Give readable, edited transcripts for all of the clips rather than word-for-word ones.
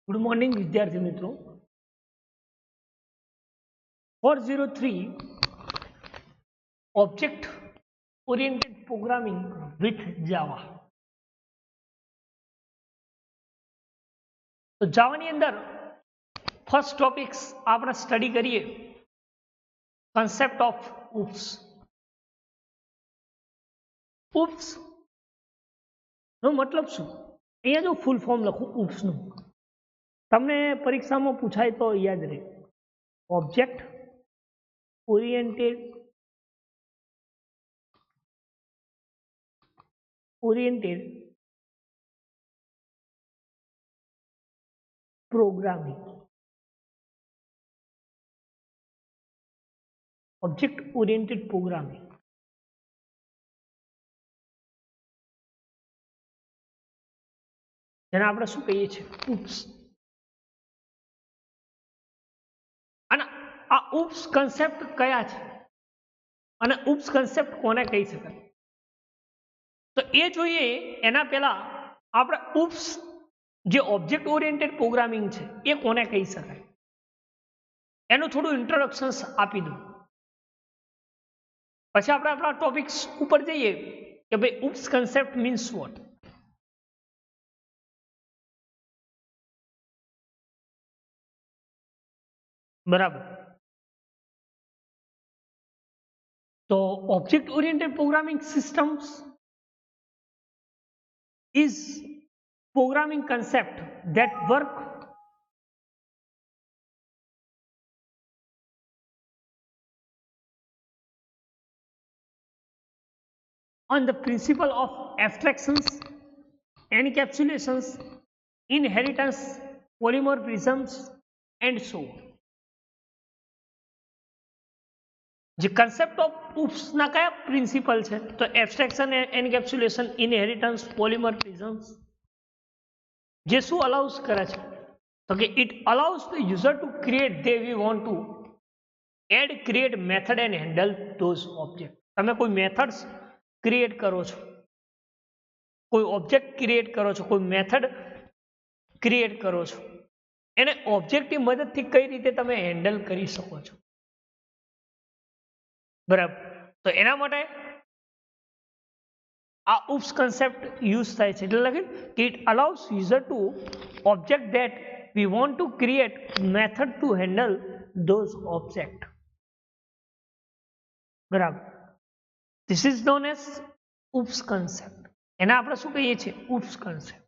Good morning વિદ્યાર્થી મિત્રો 403 object oriented programming with જાવા। તો જાવાની અંદર ફર્સ્ટ ટોપિક્સ આપણે સ્ટડી કરીએ કન્સેપ્ટ ઓફ ઉપ્સ। ઉપ્સ નો મતલબ શું? અહીંયા જો ફૂલ ફોર્મ લખું ઉપ્સ નું, તમને પરીક્ષામાં પૂછાય તો યાદ રહે, object oriented programming. Object oriented programming જેને આપણે શું કહીએ છીએ? ઉપ્સ। અને આ ઉપ્સ કન્સેપ્ટ કયા છે અને ઉપ્સ કન્સેપ્ટ કોને કહી શકાય, તો એ જોઈએ એના પહેલા આપણે ઉપ્સ જે ઓબ્જેક્ટ ઓરિએન્ટેડ પ્રોગ્રામિંગ છે એ કોને કહી શકાય એનું થોડું ઇન્ટ્રોડક્શન આપી દઉં, પછી આપણે આપણા ટોપિક્સ ઉપર જઈએ કે ભાઈ ઉપ્સ કન્સેપ્ટ મીન્સ વોટ। બરાબર, તો object oriented programming systems is programming concept that work on the principle of abstractions, encapsulations, inheritance, polymorphisms and so on। જે કન્સેપ્ટ ઓફ ઉપ્સ ના કયા પ્રિન્સિપલ છે? તો એબ્સ્ટ્રેક્શન, એન્કેપ્સ્યુલેશન, ઇનહેરિટન્સ, પોલિમોર્ફિઝમ્સ। જે શું અલાઉઝ કરે છે? તો કે it allows the user to create they we want to add, create method and handle those object. તમે કોઈ મેથડ્સ ક્રિએટ કરો છો, કોઈ ઓબ્જેક્ટ ક્રિએટ કરો છો, કોઈ મેથડ ક્રિએટ કરો છો, એને ઓબ્જેક્ટની મદદથી કઈ રીતે તમે હેન્ડલ કરી શકો છો। બરાબર, તો એના માટે આ ઉપ્સ કન્સેપ્ટ યુઝ થાય છે, એટલે લખે કે it allows user to object that we want to create method to handle those object. બરાબર, this is known as oops concept, એને આપણે શું કહીએ છીએ? Oops concept.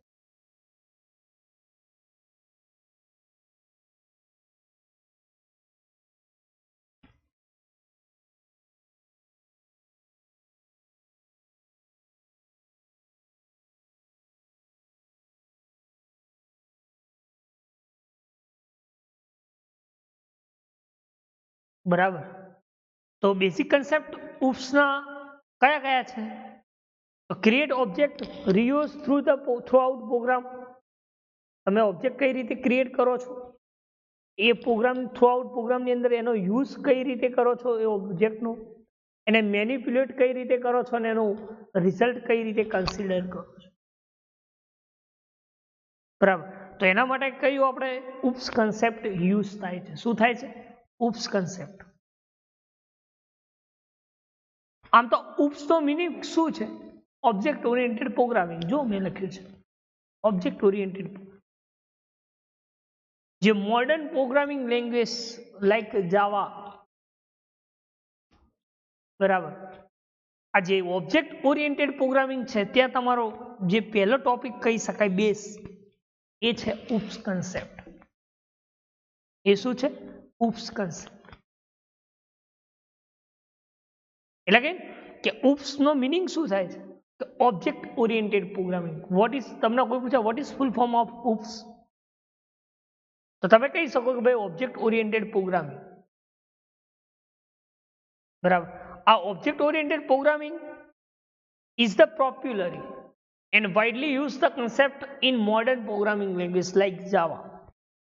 બરાબર, તો બેઝિક કન્સેપ્ટ ઉપ્સના કયા કયા છે? તો create object reuse throughout program. તમે ઓબ્જેક્ટ કઈ રીતે ક્રિએટ કરો છો, એ પ્રોગ્રામ થ્રુ આઉટ પ્રોગ્રામની અંદર એનો યુઝ કઈ રીતે કરો છો, એ ઓબ્જેક્ટનો એને મેનિપ્યુલેટ કઈ રીતે કરો છો અને એનું રિઝલ્ટ કઈ રીતે કન્સિડર કરો છો। બરાબર, તો એના માટે કયું આપણે ઉપ્સ કન્સેપ્ટ યુઝ થાય છે? શું થાય છે? Oops concept. આમ તો ઉપ્સ નો મીનિંગ શું છે? Object oriented programming. જો મેં લખ્યું છે ઓબ્જેક્ટ ઓરિએન્ટેડ, જે મોડર્ન પ્રોગ્રામિંગ લેંગ્વેજ લાઈક જાવા, બરાબર, આ જે ઓબ્જેક્ટ ઓરિએન્ટેડ પ્રોગ્રામિંગ છે ત્યાં તમારો જે પહેલો ટોપિક કહી શકાય બેઝ, એ છે ઉપ્સ કન્સેપ્ટ। એ શું છે? Oops concept. એટલે કે ઉપ્સ નો મીનિંગ શું થાય છે? Object oriented programming. What is, તમને કોઈ પૂછે what is full form of oops, તો તમે કહી શકો કે ભાઈ ઓબ્જેક્ટ ઓરિએન્ટેડ પ્રોગ્રામિંગ। બરાબર, આ object oriented programming is the popular and widely use the concept in modern programming language like Java.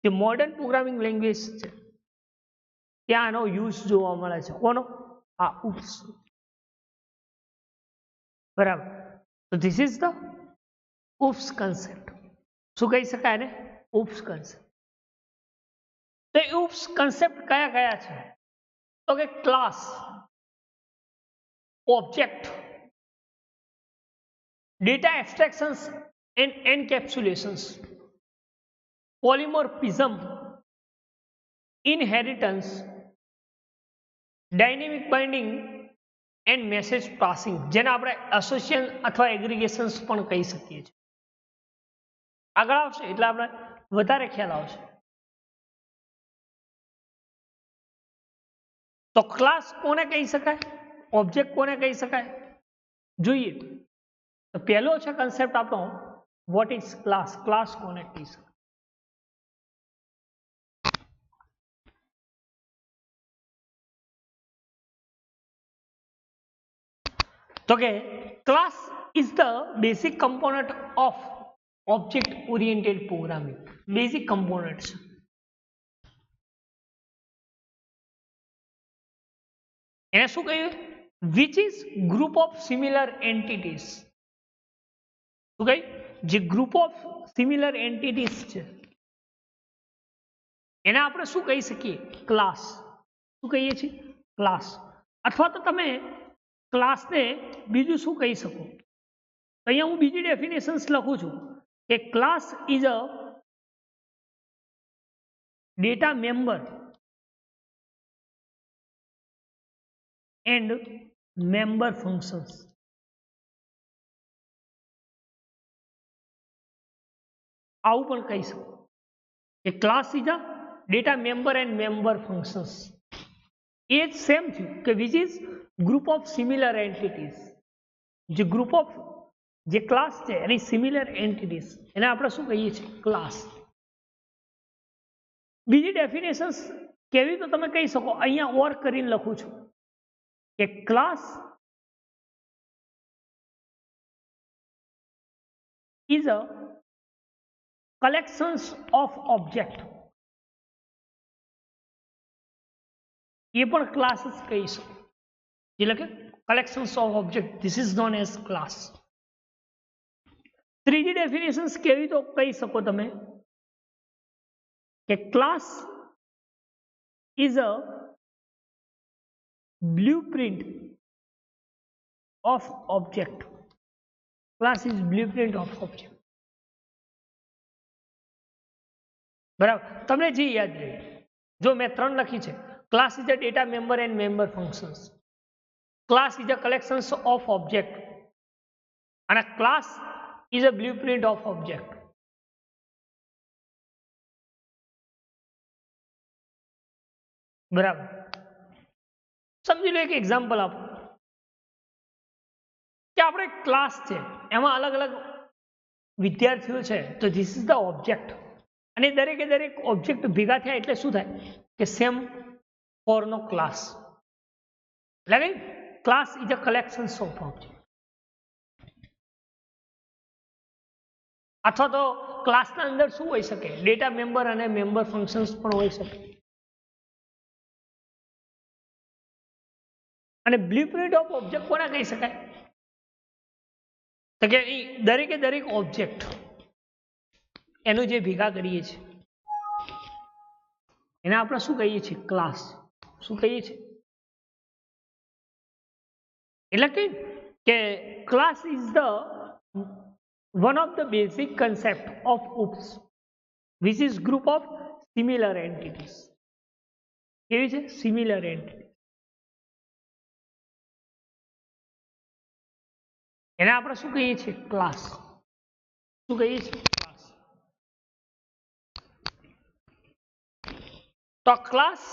જે મોડર્ન પ્રોગ્રામિંગ લેંગ્વેજ છે ત્યાં આનો યુઝ જોવા મળે છે। કોનો? આ ઉપ્સ। બરાબર, તો this is the oops concept. શું કહી શકાય એને? Oops concept. તો UPS કન્સેપ્ટ કયા કયા છે? તો કે class, object, data abstractions and encapsulations, polymorphism, inheritance, dynamic binding and message passing, જેને આપણે એસોસિએશન અથવા એગ્રીગેશન્સ પણ કહી શકીએ છીએ. આગળ આવશે એટલે આપણે વધારે ખ્યાલ આવશે. તો ક્લાસ કોને કહી શકાય, ઓબ્જેક્ટ કોને કહી શકાય, જોઈએ. તો પહેલો છે કન્સેપ્ટ આપણો વોટ ઇઝ ક્લાસ. ક્લાસ કોને કહી શકાય? તો કે class is the basic component of object oriented programming. Basic component છે. એને શું કહ્યું? Which is group of similar entities. શું કહ્યું? જે ગ્રુપ ઓફ સિમિલર એન્ટિટીઝ છે એને આપણે શું કહી શકીએ? ક્લાસ. શું કહીએ છીએ? ક્લાસ. અથવા તો તમે ક્લાસને બીજું શું કહી શકો? અહીંયા હું બીજી ડેફિનેશન્સ લખું છું કે class is a data member and member functions. આવું પણ કહી શકો કે class is a data member and member functions. એ જ સેમ થયું કે which is group of similar entities. જે ગ્રુપ ઓફ જે ક્લાસ છે એની સિમિલર એન્ટિટીઝ એને આપણે શું કહીએ છીએ? ક્લાસ. બીજી ડેફિનેશન્સ કેવી તો તમે કહી શકો, અહીંયા ઓર કરીને લખું છું કે class is a collections of object. એ પણ ક્લાસ જ કહી શકો. એટલે કે collections of object, this is known as class. ત્રીજી ડેફિનેશન્સ કેવી તો કહી શકો તમે કે class is a blueprint of object. Class is blueprint of object. બરાબર. તમને જે યાદ રહે, જો મેં 3 લખી છે, class is a data member and member functions, class is a collections of object અને class is a blueprint of object. બરાબર. સમજી લો એક એક્ઝામ્પલ આપો કે આપણે ક્લાસ છે એમાં અલગ અલગ વિદ્યાર્થીઓ છે, તો ધીસ ઇઝ ધ ઓબ્જેક્ટ. અને દરેકે દરેક ઓબ્જેક્ટ ભેગા થયા એટલે શું થાય કે સેમ ફોરનો ક્લાસ. એટલે class is a collection of object. અથવા તો ક્લાસના અંદર શું હોઈ શકે? ડેટા મેમ્બર અને મેમ્બર ફંક્શન્સ પણ હોઈ શકે. અને બ્લુપ્રિન્ટ ઓફ ઓબ્જેક્ટ કોને કહી શકાય? તો કે દરેકે દરેક ઓબ્જેક્ટ એનું જે ભેગા કરીએ છીએ એને આપણે શું કહીએ છીએ? ક્લાસ. શું કહીએ છીએ? એટલે કે class is the one of the basic concept of OOPS, which is group of similar entities. કેવી છે? Similar entity. એને આપણે શું કહીએ છીએ? ક્લાસ. શું કહીએ છીએ? ક્લાસ. તો ક્લાસ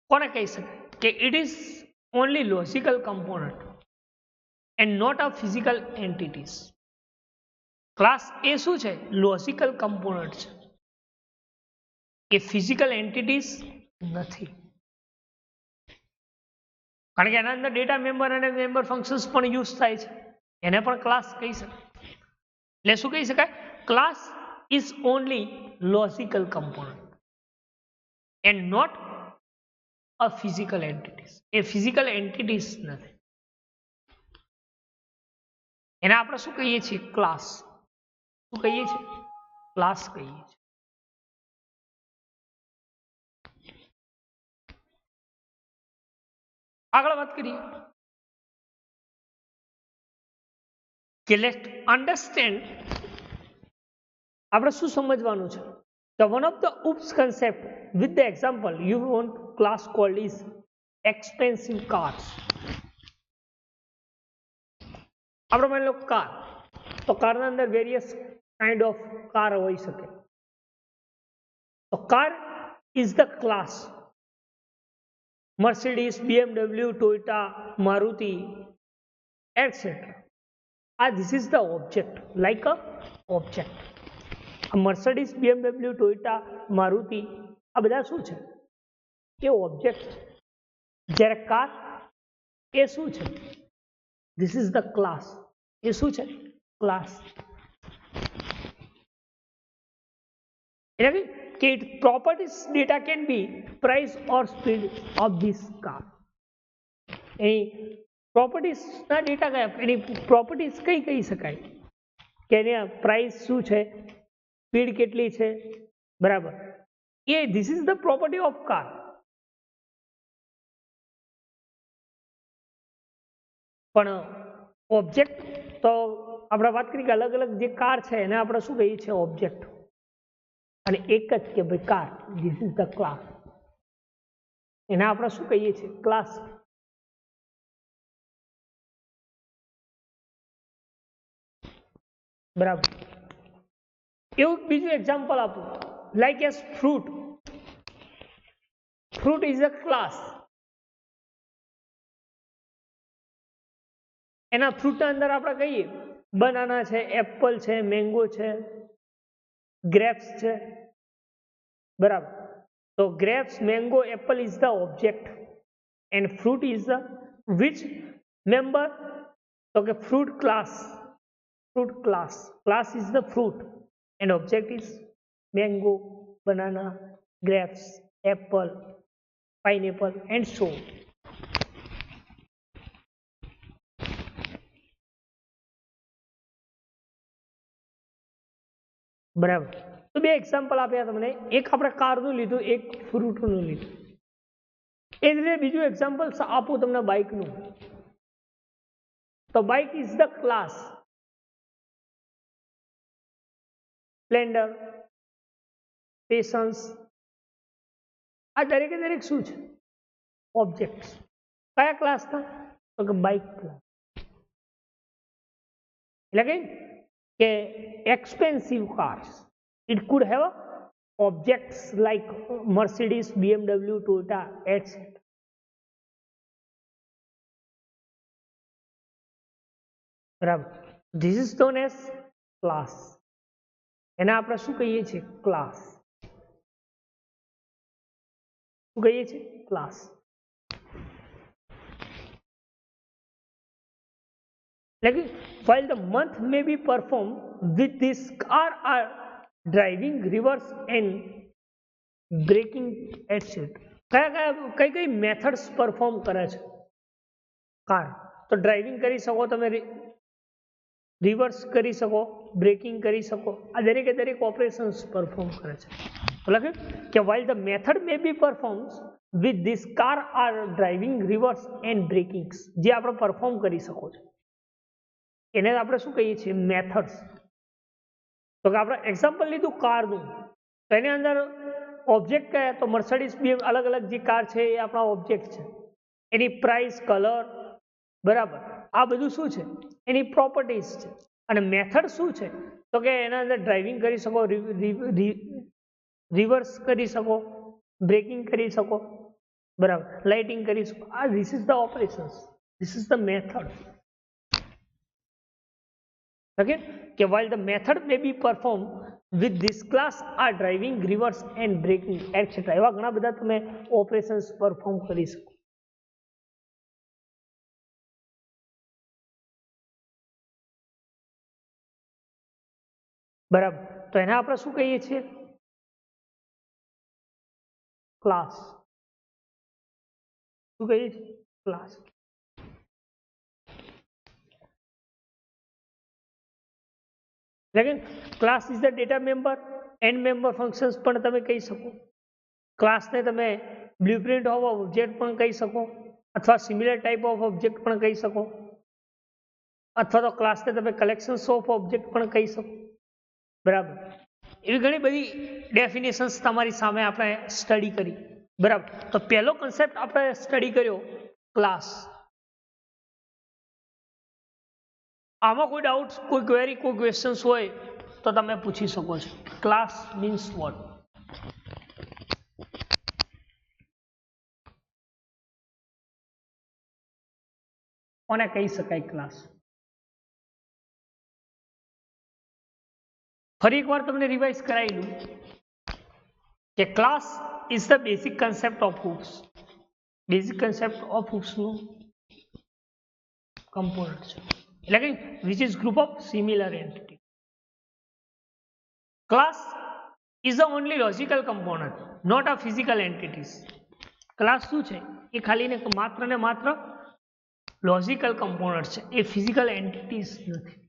કોને કહી શકાય? કે it is only logical component and not a physical entities. Class એ શું છે? લોજિકલ કમ્પોનન્ટ છે, એ ફિઝિકલ એન્ટિટીઝ નથી. કારણ કે એના અંદર ડેટા મેમ્બર અને મેમ્બર ફંક્શન્સ પણ યુઝ થાય છે, એને પણ ક્લાસ કહી શકાય. એટલે શું કહી શકાય? Class is only logical component and not a physical entities. એ ફિઝિકલ એન્ટિટીઝ નથી. એને આપણે શું કહીએ છીએ? ક્લાસ. શું કહીએ છીએ? ક્લાસ કહીએ છીએ. આગળ વાત કરીએ કે લેટ અન્ડરસ્ટેન્ડ આપણે શું સમજવાનું છે? The one of the oops concept with the example you want class called is expensive cars. આપણે માની લો કાર, તો કારના અંદર વેરિયસ કાઇન્ડ ઓફ કાર હોઈ શકે. તો car is the class. Mercedes, BMW, Toyota, Maruti, etc. This is the object, like a object. Mercedes, BMW, Toyota, Maruti આ બધા શું છે? એ ઓબ્જેક્ટ. જ્યારે કાર એ શું છે? This is the class. એ શું છે? ક્લાસ. એટલે કે properties data can be price or speed of this car. Any properties ના ડેટા કયા? એની પ્રોપર્ટીઝ કઈ કહી શકાય? કે એની પ્રાઇસ શું છે, સ્પીડ કેટલી છે, બરાબર. એ this is the property of car. પણ ઓબ્જેક્ટ તો આપણે વાત કરી કે અલગ અલગ જે કાર છે એને આપણે શું કહીએ છીએ? ઓબ્જેક્ટ. અને એક જ કે ભાઈ car, this is the class, એને આપણે શું કહીએ છીએ? ક્લાસ. બરાબર. એવું બીજું એક્ઝામ્પલ આપું, like S fruit. Fruit is a class. એના ફ્રૂટના અંદર આપણે કહીએ બનાના છે, એપલ છે, મેંગો છે, ગ્રેપ્સ છે, બરાબર. તો grapes, mango, Apple is the object and fruit is the which member? તો કે fruit class. Fruit class. Class is the fruit and object is mango, banana, grapes, apple, pineapple and so on. બરાબર. તો બે example આપ્યા તમને, એક આપણે કારનું લીધું, એક ફ્રૂટનું લીધું. એ જ રીતે બીજું એક્ઝામ્પલ આપું તમને બાઇકનું. તો bike is the class. Splendor, patience, આ દરેકે દરેક શું છે? ઓબ્જેક્ટ્સ. કયા ક્લાસના? તો કે બાઇક ક્લાસ. એટલે કે expensive cars, it could have objects like Mercedes, BMW, Toyota, etc. બરાબર. This is known as class. એને આપણે શું કહીએ છીએ? ક્લાસ. શું કહીએ છીએ? Class. Like while the month may be performed with this car are driving, reverse and braking etc. કઈ કઈ મેથડ્સ પરફોર્મ કરે છે કાર? તો ડ્રાઇવિંગ કરી શકો તમે, રિવર્સ કરી શકો, બ્રેકિંગ કરી શકો, આ દરેકે દરેક ઓપરેશન્સ પરફોર્મ કરે છે. લખે કે while the method may be performed with this car are driving, reverse and braking, જે આપણે પરફોર્મ કરી શકો છો એને આપણે શું કહીએ છીએ? મેથડ્સ. તો કે આપણે એક્ઝામ્પલ લીધું કારનું, તો એની અંદર ઓબ્જેક્ટ કયા? તો મર્સિડીઝ, BM, અલગ અલગ જે કાર છે એ આપણા ઓબ્જેક્ટ છે. એની પ્રાઇસ, કલર, બરાબર, આ બધું શું છે? એની પ્રોપર્ટીઝ છે. અને મેથડ શું છે? તો કે એના અંદર ડ્રાઇવિંગ કરી શકો, રિવર્સ કરી શકો, બ્રેકિંગ કરી શકો, બરાબર, લાઇટિંગ કરી શકો. આ this is the operations, this is the method. Okay, કે while the method may be performed with this class are driving, reverse and braking etc. એવા ઘણા બધા તમે ઓપરેશન્સ પરફોર્મ કરી શકો. બરાબર. તો એને આપણે શું કહીએ છીએ? ક્લાસ. શું કહીએ છીએ? ક્લાસ. એટલે કે class is the data member and member functions પણ તમે કહી શકો. ક્લાસને તમે બ્લુપ્રિન્ટ ઓફ ઓબ્જેક્ટ પણ કહી શકો, અથવા સિમિલર ટાઈપ ઓફ ઓબ્જેક્ટ પણ કહી શકો, અથવા તો ક્લાસને તમે કલેક્શન્સ ઓફ ઓબ્જેક્ટ પણ કહી શકો. બરાબર, એવી ઘણી બધી ડેફિનેશન્સ તમારી સામે આપણે સ્ટડી કરી. બરાબર, તો પહેલો કન્સેપ્ટ આપણે સ્ટડી કર્યો ક્લાસ. આમાં કોઈ ડાઉટ, કોઈ ક્વેરી, કોઈ ક્વેશ્ચન્સ હોય તો તમે પૂછી શકો છો. Class means what? કોને કહી શકાય ક્લાસ? ફરી એકવાર તમને રિવાઇઝ કરાયેલું કે class is the basic concept of oops. Basic concept of હૂપ્સનું કમ્પોનન્ટ છે, એટલે કે which is group of similar entity. Class is the only logical component, not a physical entities. Class શું છે? એ ખાલી ને માત્ર લોજિકલ કમ્પોનન્ટ છે, એ ફિઝિકલ એન્ટિટીઝ નથી.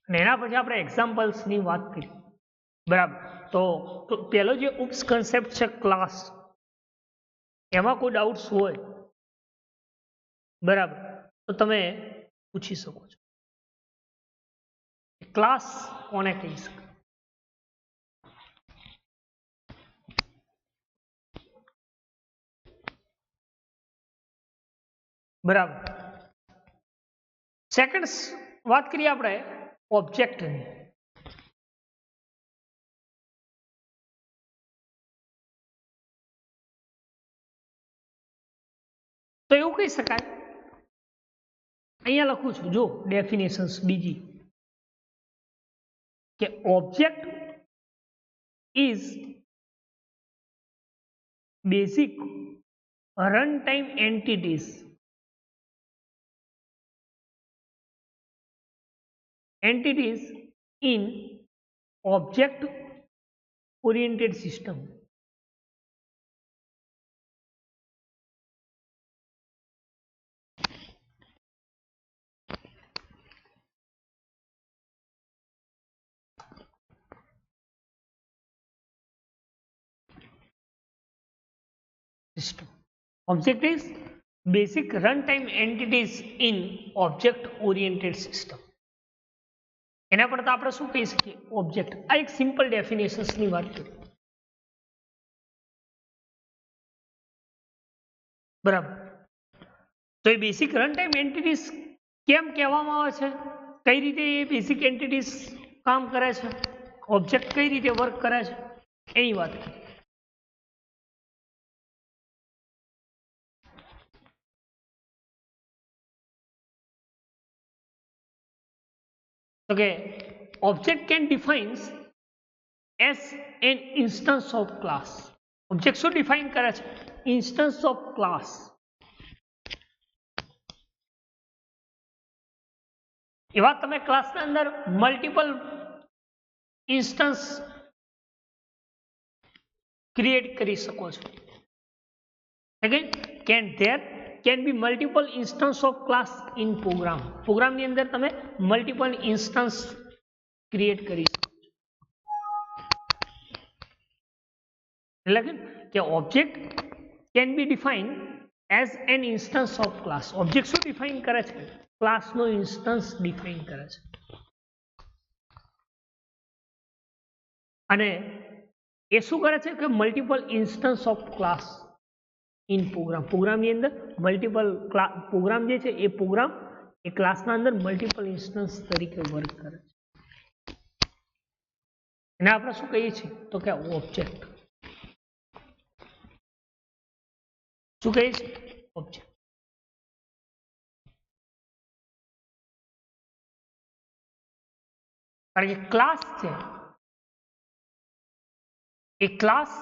અને એના પછી આપણે એક્ઝામ્પલ્સની વાત કરી. બરાબર, તો પહેલો જે ઉપ્સ કન્સેપ્ટ છે ક્લાસ, એમાં કોઈ ડાઉટ્સ હોય બરાબર તો તમે પૂછી શકો છો. ક્લાસ કોને કહી શકાય? બરાબર, સેકન્ડ વાત કરીએ આપણે ઓબ્જેક્ટની. તો એવું કહી શકાય, અહીંયા લખું છું જો ડેફિનેશન્સ બીજી, કે object is basic run time entities in object oriented system. Object is basic runtime entities in object oriented system. એના પર તો આપણે શું કહી શકીએ? ઓબ્જેક્ટ. આ એક સિમ્પલ ડેફિનેશન્સની વાત કરી. બરાબર, તો એ બેસિક રન ટાઈમ એન્ટિટીઝ કેમ કહેવામાં આવે છે? કઈ રીતે એ બેસિક એન્ટિટીઝ કામ કરે છે? ઓબ્જેક્ટ કઈ રીતે વર્ક કરે છે એની વાત કરી. Okay, object can defines as an instance of class. Object શું define કરે છે? Instance of class. એવા તમે ક્લાસના અંદર મલ્ટિપલ ઇન્સ્ટન્સ ક્રિએટ કરી શકો છો. Again, can be multiple instance of class in program. પ્રોગ્રામની અંદર તમે મલ્ટિપલ ઇન્સ્ટન્સ ક્રિએટ કરી શકો છો. એટલે કે object can be define as an instance of class. Object શું ડિફાઇન કરે છે? ક્લાસનો ઇન્સ્ટન્સ ડિફાઇન કરે છે. અને એ શું કરે છે કે multiple instance of class in program. પ્રોગ્રામની અંદર મલ્ટિપલ પ્રોગ્રામ જે છે એ પ્રોગ્રામ એ ક્લાસના અંદર મલ્ટિપલ ઇન્સ્ટન્સ તરીકે વર્ક કરે છે. એને આપણે શું કહીએ છીએ? તો કે ઓબ્જેક્ટ. શું કહીએ છીએ? ઓબ્જેક્ટ. કારણ કે ક્લાસ છે એ ક્લાસ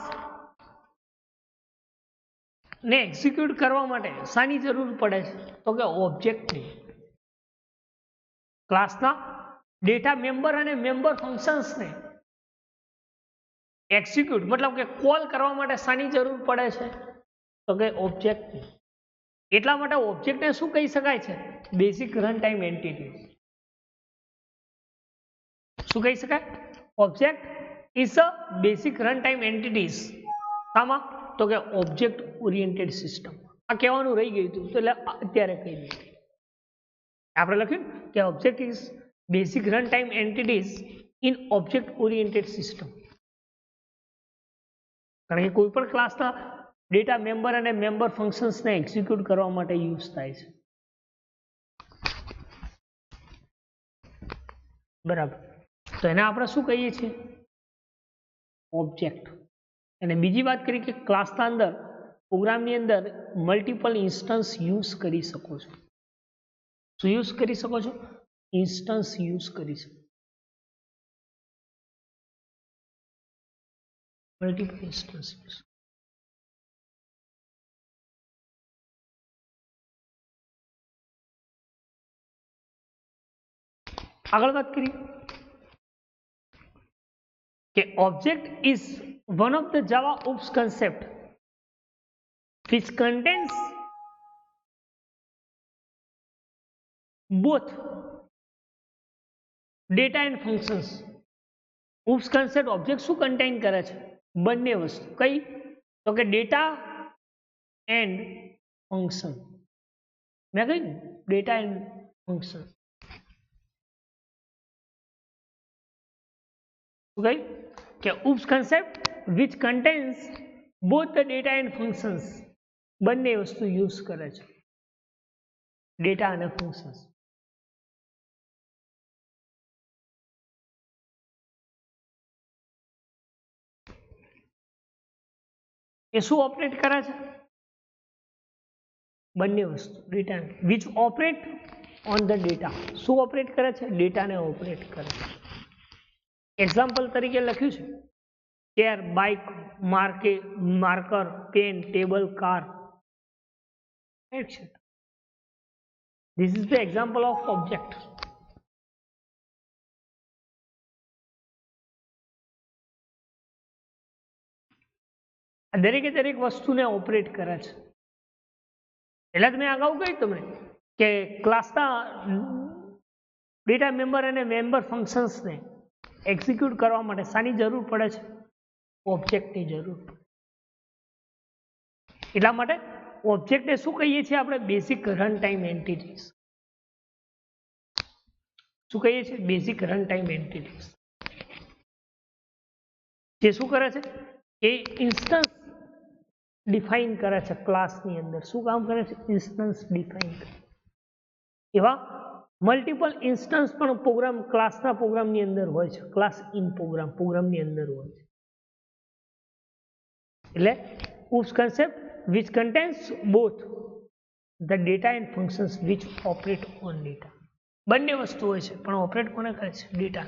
ને એક્ઝિક્યુટ કરવા માટે શાની જરૂર પડે છે? તો કે ઓબ્જેક્ટની. ક્લાસના ડેટા મેમ્બર અને મેમ્બર ફંક્શન્સને એક્ઝિક્યુટ મતલબ કે કોલ કરવા માટે શાની જરૂર પડે છે? તો કે ઓબ્જેક્ટની. એટલા માટે ઓબ્જેક્ટને શું કહી શકાય છે? Basic run time entity. શું કહી શકાય? Object is a basic run time entities. આમાં તો કે ઓબ્જેક્ટ ઓરિએન્ટેડ સિસ્ટમ. આ કહેવાનું રહી ગયું હતું, તો એટલે અત્યારે કહી દઉં. આપણે લખ્યું કે object is basic run time entities in object oriented system. કારણ કે કોઈ પણ ક્લાસના ડેટા મેમ્બર અને મેમ્બર ફંક્શન્સને એક્ઝિક્યુટ કરવા માટે યુઝ થાય છે. બરાબર. તો એને આપણે શું કહીએ છીએ? ઓબ્જેક્ટ. અને બીજી વાત કરીએ કે ક્લાસના અંદર પ્રોગ્રામની અંદર મલ્ટિપલ ઇન્સ્ટન્સ યુઝ કરી શકો છો. શું યુઝ કરી શકો છો? ઇન્સ્ટન્સ યુઝ કરી શકો. Multiple instance use. આગળ વાત કરીએ કે object is one of the Java OOPS concept which contains both data and functions. OOPS concept object શું contain કરે છે? બંને વસ્તુ. કઈ? તો કે data and function. મેં કહ્યું data and function. શું કહ્યું કે OOPS concept which contains both the data and functions. બંને વસ્તુ યુઝ કરે છે, ડેટા અને ફંક્શન્સ. એ શું ઓપરેટ કરે છે? બંને વસ્તુ data. Which operate on the data. શું ઓપરેટ કરે છે? ડેટાને ઓપરેટ કરે છે. એક્ઝામ્પલ તરીકે લખ્યું છે chair, bike, marker, pen, table, car, etc. This is the example of object. દરેકે દરેક વસ્તુને ઓપરેટ કરે છે. એટલે જ મેં અગાઉ કહ્યું તમને કે ક્લાસના ડેટા મેમ્બર અને મેમ્બર ફંક્શન્સને એક્ઝિક્યુટ કરવા માટે શાની જરૂર પડે છે? ઓબ્જેક્ટની જરૂર પડે. એટલા માટે ઓબ્જેક્ટને શું કહીએ છીએ આપણે? Basic run time entities. શું કહીએ છીએ? Basic run time entities. જે શું કરે છે? એ ઇન્સ્ટન્સ ડિફાઇન કરે છે ક્લાસની અંદર. શું કામ કરે છે? ઇન્સ્ટન્સ ડિફાઇન કરે. એવા મલ્ટિપલ ઇન્સ્ટન્સ પણ પ્રોગ્રામ ક્લાસના પ્રોગ્રામની અંદર હોય છે. ક્લાસ ઇન પ્રોગ્રામની અંદર હોય છે. એટલે OOPS concept which contains both the data and functions which operate on data. બંને વસ્તુ હોય છે પણ ઓપરેટ કોને કરે છે? ડેટા.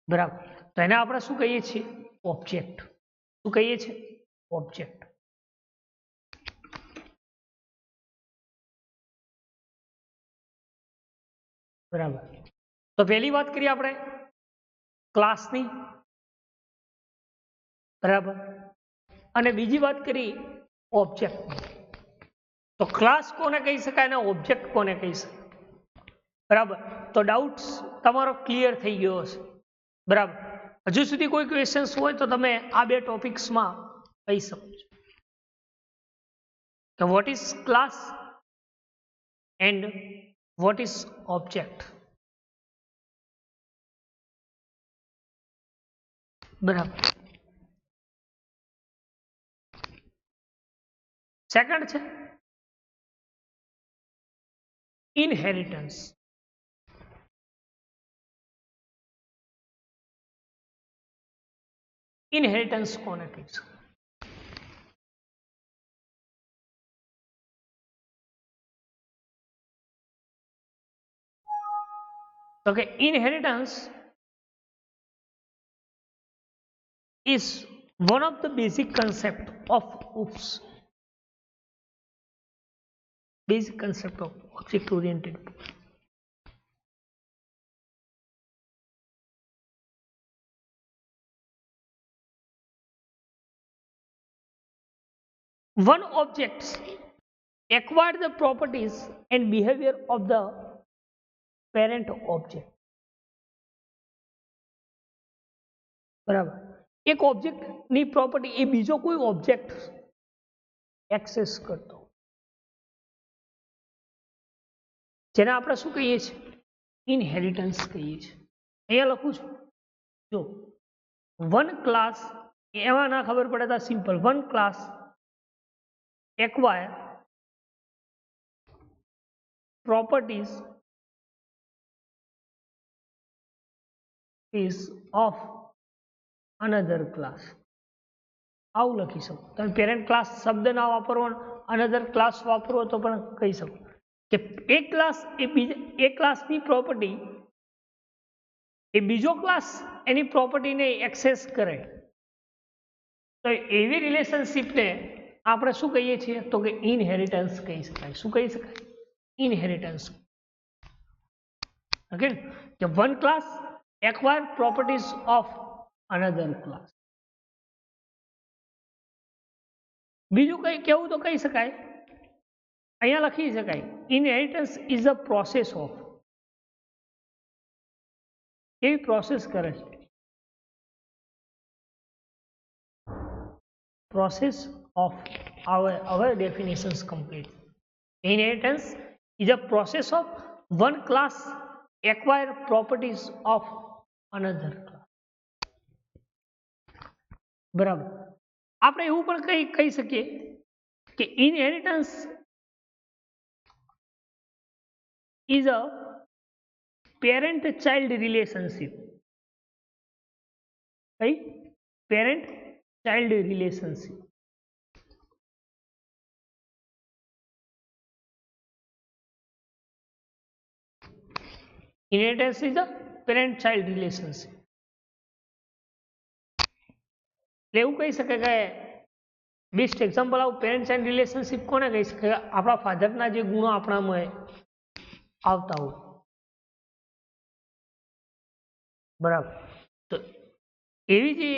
બરાબર. તો એને આપણે શું કહીએ છીએ? ઓબ્જેક્ટ. શું કહીએ છીએ? ઓબ્જેક્ટ. બરાબર. તો પહેલી વાત કરીએ આપણે ક્લાસની. બરાબર. અને બીજી વાત કરી ઓબ્જેક્ટ. તો ક્લાસ કોને કહી શકાય અને ઓબ્જેક્ટ કોને કહી શકાય? બરાબર. તો ડાઉટ્સ તમારો ક્લિયર થઈ ગયો હશે. બરાબર. હજુ સુધી કોઈ ક્વેશ્ચન્સ હોય તો તમે આ બે ટોપિક્સમાં કહી શકો છો કે what is class and what is object. બરાબર. સેકન્ડ છે ઇનહેરિટન્સ. ઇનહેરિટન્સ કોને કહીશું? તો કે inheritance is one of the basic concept of OOPS. Basic concept of object oriented. One object acquire the properties and behavior of the parent object. બરાબર. એક ઓબ્જેક્ટની property એ બીજો કોઈ ઓબ્જેક્ટ એક્સેસ કરતો, જેને આપણે શું કહીએ છીએ? ઇનહેરિટન્સ કહીએ છીએ. અહીંયા લખું છું, જો વન ક્લાસ, એમાં ના ખબર પડે તો simple, one class acquire properties is of another class. આવું લખી શકો. તમે પેરેન્ટ ક્લાસ શબ્દ ના વાપરવો, અનધર ક્લાસ વાપરવો તો પણ કહી શકો કે એક ક્લાસ એ ક્લાસની પ્રોપર્ટી એ બીજો ક્લાસ એની પ્રોપર્ટીને એક્સેસ કરે, તો એવી રિલેશનશિપને આપણે શું કહીએ છીએ? તો કે ઇનહેરિટન્સ કહી શકાય. શું કહી શકાય? ઇનહેરિટન્સ. ઓકે, કે one class acquire properties of another class. બીજું કઈ કેવું તો કહી શકાય, અહીંયા લખી શકાય, inheritance is a process of. કેવી પ્રોસેસ કરે છે? Process of. our definitions complete. Inheritance is a process of one class acquire properties of another class. બરાબર. આપણે એવું પણ કહી શકીએ કે inheritance is a parent child relationship. કઈ? parent child relationship. Inheritance is a parent child relationship. એવું કહી શકે કે બેસ્ટ એક્ઝામ્પલ આવું પેરેન્ટ ચાઇલ્ડ રિલેશનશિપ કોને કહી શકે? આપણા ફાધરના જે ગુણો આપણામાં આવતા હોય, બરાબર. તો એવી જે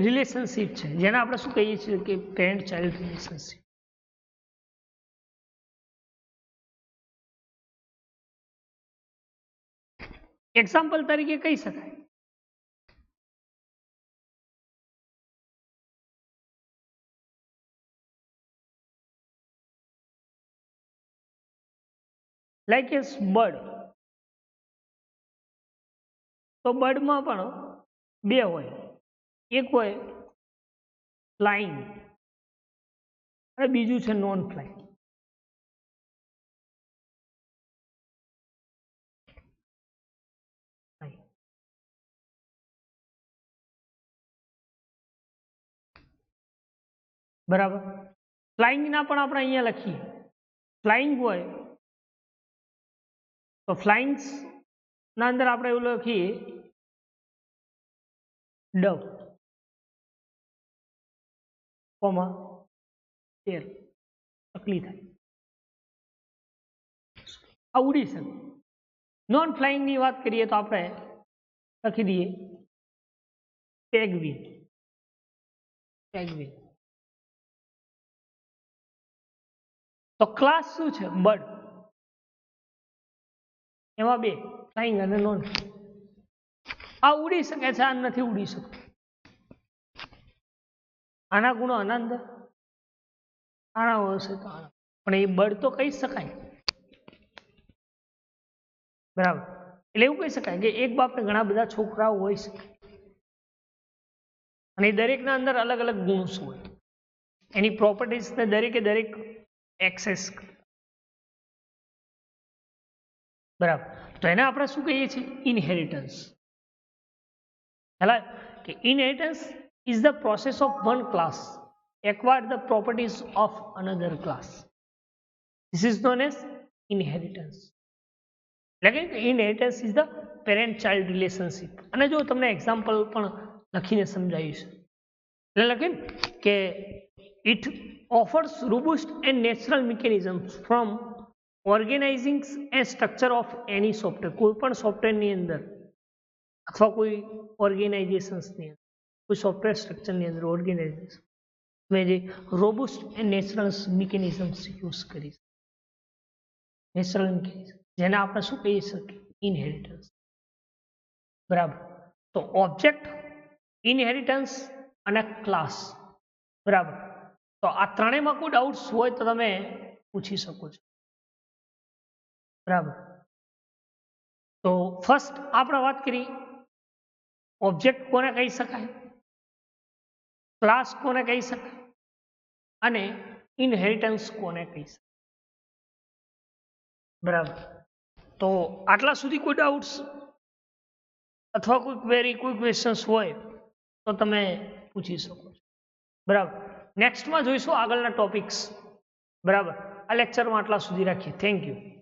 રિલેશનશિપ છે જેને આપણે શું કહીએ છીએ કે પેરેન્ટ ચાઇલ્ડ રિલેશનશિપ. એક્ઝામ્પલ તરીકે કહી શકાય લાઈક એસ બર્ડ. તો બર્ડમાં પણ બે હોય, એક હોય ફ્લાઇંગ અને બીજું છે નોન ફ્લાઇંગ. બરાબર. ફ્લાઇંગના પણ આપણે અહીંયા લખીએ, ફ્લાઇંગ હોય તો ફ્લાઇંગ્સ ના અંદર આપણે એવું લખીએ ડવ, કોમા તેર, તકલી થાય, આ ઉડી શકે. નોન ફ્લાઇંગની વાત કરીએ તો આપણે લખી દઈએ પેગવિન. પેગવિન. તો ક્લાસ શું છે? બર્ડ. એમાં બે, ફ્લાઇંગ અને નોન. આ ઉડી શકે છે, આ નથી ઉડી શકતું. આના ગુણો આના અંદર, આના હશે તો આના, પણ એ બર્ડ તો કહી શકાય. બરાબર. એટલે એવું કહી શકાય કે એક બાપને ઘણા બધા છોકરાઓ હોય શકે અને દરેકના અંદર અલગ અલગ ગુણો હોય, એની પ્રોપર્ટીઝને દરેકે દરેક એક્સેસ. બરાબર. તો એને આપણે શું કહીએ છીએ? ઇનહેરિટન્સ. હેલા કે inheritance is the process of one class acquire the properties of another class. This is known as inheritance. એટલે કે inheritance is the parent child relationship. અને જો તમને એક્ઝામ્પલ પણ લખીને સમજાવ્યું છે, એટલે લખે કે it offers robust and natural mechanisms from organising and structure of any software. કોઈ પણ સોફ્ટવેરની અંદર અથવા કોઈ ઓર્ગેનાઇઝેશન્સની અંદર, કોઈ સોફ્ટવેર સ્ટ્રક્ચરની અંદર ઓર્ગેનાઇઝેશન મેં જે robust and natural mechanisms use કરી, નેચરલ મિકેનિઝમ, જેને આપણે શું કહી શકીએ? ઇનહેરિટન્સ. બરાબર. તો ઓબ્જેક્ટ ઇનહેરિટન્સ અને ક્લાસ. બરાબર. તો આ ત્રણેયમાં કોઈ ડાઉટ્સ હોય તો તમે પૂછી શકો છો. બરાબર. તો ફર્સ્ટ આપણે વાત કરી ઓબ્જેક્ટ કોને કહી શકાય, ક્લાસ કોને કહી શકાય અને ઇનહેરિટન્સ કોને કહી શકાય. બરાબર. તો આટલા સુધી કોઈ ડાઉટ્સ અથવા કોઈ ક્વેરી કોઈ ક્વેશ્ચન્સ હોય તો તમે પૂછી શકો છો. બરાબર. નેક્સ્ટમાં જોઈશું આગળના ટોપિક્સ. બરાબર. આ લેક્ચરમાં આટલા સુધી રાખીએ. Thank you.